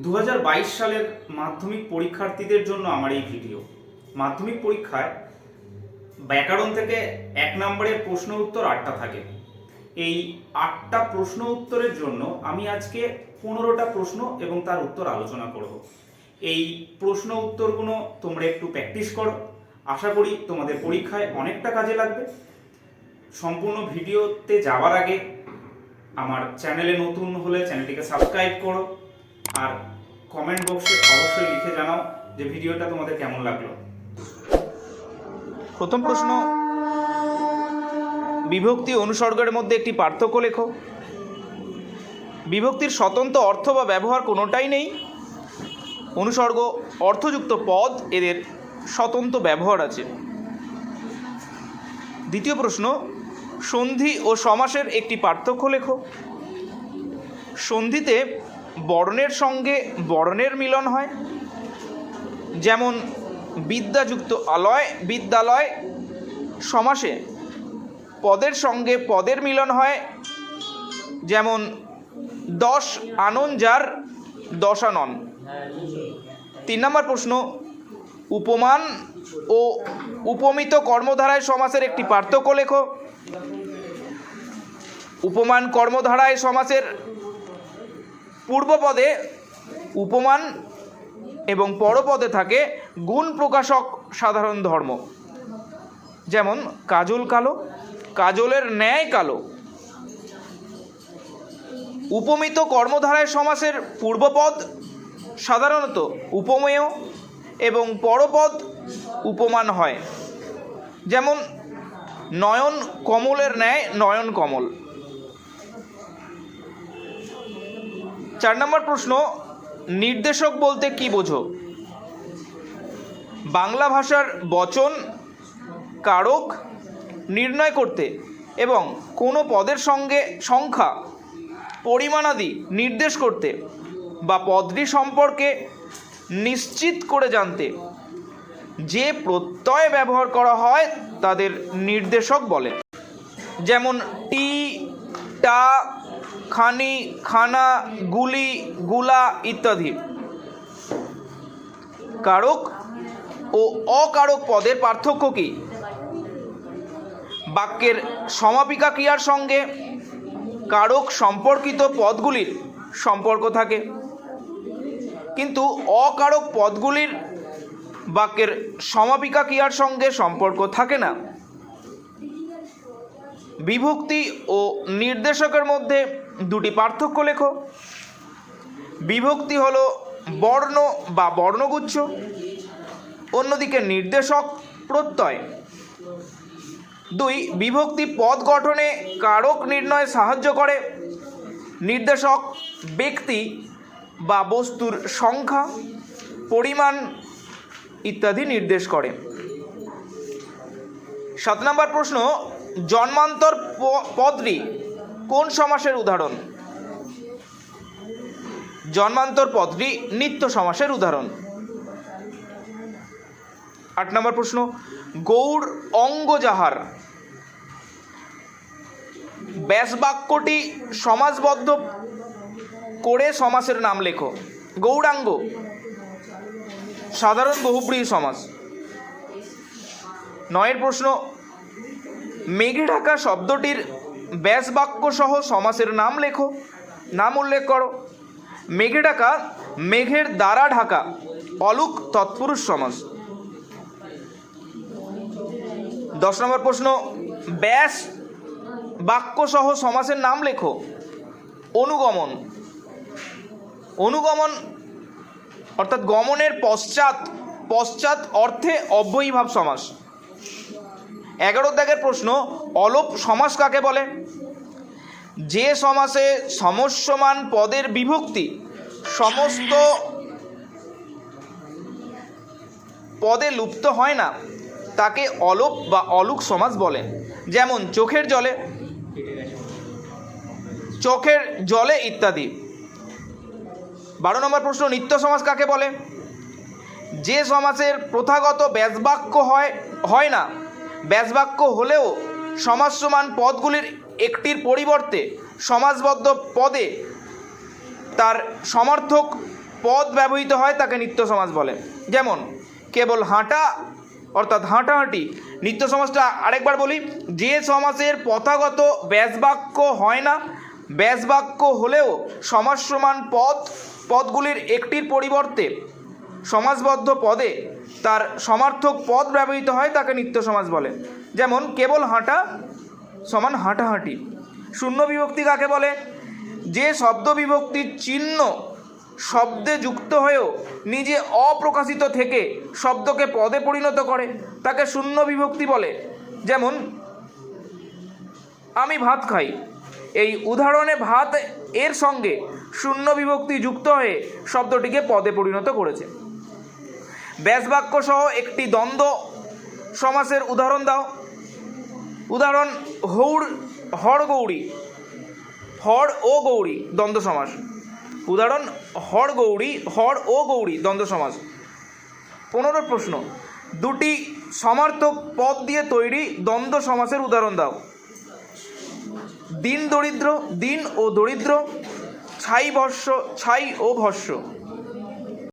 2022 সালের মাধ্যমিক পরীক্ষার্থীদের জন্য আমার এই ভিডিও। মাধ্যমিক পরীক্ষায় ব্যাকরণ থেকে 1 নম্বরের প্রশ্ন উত্তর 8টা থাকে। এই 8টা প্রশ্ন উত্তরের জন্য আমি আজকে 15টা প্রশ্ন এবং তার উত্তর আলোচনা করব। এই প্রশ্ন উত্তরগুলো তোমরা একটু প্র্যাকটিস করো, আশা করি তোমাদের পরীক্ষায় অনেকটা কাজে লাগবে। সম্পূর্ণ ভিডিওতে যাওয়ার আগে আমার চ্যানেলে নতুন হলে চ্যানেলটিকে সাবস্ক্রাইব করো, আর কমেন্ট বক্সে অবশ্যই লিখে জানাও যে ভিডিওটা তোমাদের কেমন লাগলো। প্রথম প্রশ্ন, বিভক্তি অনুসর্গের মধ্যে একটি পার্থক্য লেখো। বিভক্তির স্বতন্ত্র অর্থ বা ব্যবহার কোনোটাই নেই। অনুসর্গ অর্থযুক্ত পদ, এদের স্বতন্ত্র ব্যবহার আছে। দ্বিতীয় প্রশ্ন, সন্ধি ও সমাসের একটি পার্থক্য লেখো। সন্ধিতে বর্ণের সঙ্গে বর্ণের মিলন হয়, যেমন বিদ্যাযুক্ত আলয় বিদ্যালয়। সমাসে পদের সঙ্গে পদের মিলন হয়, যেমন 10 আনন যার দশানন। 3 নম্বর প্রশ্ন, উপমান ও উপমিত কর্মধারায় সমাসের একটি পার্থক্য লেখো। উপমান কর্মধারায় সমাসের পূর্বপদে উপমান এবং পরপদে থাকে গুণ প্রকাশক সাধারণ ধর্ম, যেমন কাজল কালো, কাজলের ন্যায় কালো। উপমিত কর্মধারায় সমাসের পূর্বপদ সাধারণত উপমেয় এবং পরপদ উপমান হয়, যেমন নয়ন কমলের ন্যায় নয়ন কমল। 4 নম্বর প্রশ্ন, নির্দেশক বলতে কি বোঝো? বাংলা ভাষার বচন কারক নির্ণয় করতে এবং কোনো পদের সঙ্গে সংখ্যা পরিমাণাদি নির্দেশ করতে বা পদটি সম্পর্কে নিশ্চিত করে জানতে যে প্রত্যয় ব্যবহার করা হয় তাদের নির্দেশক বলে, যেমন টি, টা, খানি, খানা, গুলি, গুলা ইত্যাদি। কারক ও অকারক পদের পার্থক্য কি? বাক্যের সমাপিকা ক্রিয়ার সঙ্গে কারক সম্পর্কিত পদগুলির সম্পর্ক থাকে, কিন্তু অকারক পদগুলির বাক্যের সমাপিকা ক্রিয়ার সঙ্গে সম্পর্ক থাকে না। বিভক্তি ও নির্দেশকের মধ্যে 2টি পার্থক্য লেখো। বিভক্তি হলো বর্ণ বা বর্ণগুচ্ছ, অন্যদিকে নির্দেশক প্রত্যয়। 2, বিভক্তি পদ গঠনে কারক নির্ণয়ে সাহায্য করে। নির্দেশক ব্যক্তি বা বস্তুর সংখ্যা, পরিমাণ ইত্যাদি নির্দেশ করে। 7 নম্বর প্রশ্ন, জন্মান্তর পদটি কোন সমাসের উদাহরণ? জন্মান্তর পদটি নিত্য সমাসের উদাহরণ। 8 নম্বর প্রশ্ন, গৌড় অঙ্গ যাহার। ব্যাস বাক্যটি সমাসবদ্ধ করে সমাসের নাম লেখো। গৌড়াঙ্গ সাধারণ বহুব্রীহি সমাস। 9 প্রশ্ন, মেঘে ঢাকা শব্দটির ব্যাস বাক্য সহ সমাসের নাম লেখো, নাম উল্লেখ করো। মেঘে ঢাকা মেঘের দ্বারা ঢাকা অলুক তৎপুরুষ সমাস। 10 নম্বর প্রশ্ন, ব্যাস বাক্য সহ সমাসের নাম লেখো। অনুগমন। অনুগমন অর্থাৎ গমনের পশ্চাৎ, পশ্চাৎ অর্থে অব্যয়ীভাব সমাস। 11 দাগের প্রশ্ন, অলোপ সমাস কাকে বলে? যে সমাসে সমস্যমান পদের বিভক্তি সমস্ত পদে লুপ্ত হয় না তাকে অলোপ বা অলুক সমাস বলে, যেমন চোখের জলে, চোখের জলে ইত্যাদি। 12 নম্বর প্রশ্ন, নিত্য সমাস কাকে বলে? যে সমাসের প্রথাগত ব্যাসবাক্য হয় না, ব্যাসবাক্য হলেও সমাসমান পদগুলির একটির পরিবর্তে সমাসবদ্ধ পদে তার সমার্থক পদ ব্যবহৃত হয় তাকে নিত্য সমাস বলে। যেমন কেবল হাঁটা অর্থাৎ হাঁটাহাঁটি। নিত্য সমাসটা আরেকবার বলি, যে সমাসের প্রথাগত ব্যাসবাক্য হয় না, ব্যাসবাক্য হলেও সমাস সমান পদগুলির একটির পরিবর্তে সমাসবদ্ধ পদে তার সমার্থক পদ ব্যবহৃত হয় তাকে নিত্য সমাস বলে। যেমন কেবল হাঁটা সমান হাঁটাহাঁটি। শূন্য বিভক্তি কাকে বলে? যে শব্দ বিভক্তির চিহ্ন শব্দে যুক্ত হয়েও নিজে অপ্রকাশিত থেকে শব্দকে পদে পরিণত করে তাকে শূন্য বিভক্তি বলে। যেমন আমি ভাত খাই, এই উদাহরণে ভাত এর সঙ্গে শূন্য বিভক্তি যুক্ত হয়ে শব্দটিকে পদে পরিণত করেছে। ব্যাসবাক্য সহ একটি দ্বন্দ্ব সমাসের উদাহরণ দাও। উদাহরণ হড় গৌরী, হড় ও গৌরী দ্বন্দ্ব সমাস। উদাহরণ হড় ও গৌরী দ্বন্দ্ব সমাস। 15 প্রশ্ন, দুটি সমার্থক পদ দিয়ে তৈরি দ্বন্দ্ব সমাসের উদাহরণ দাও। দিন ও দরিদ্র, ছাই ও ভস্য।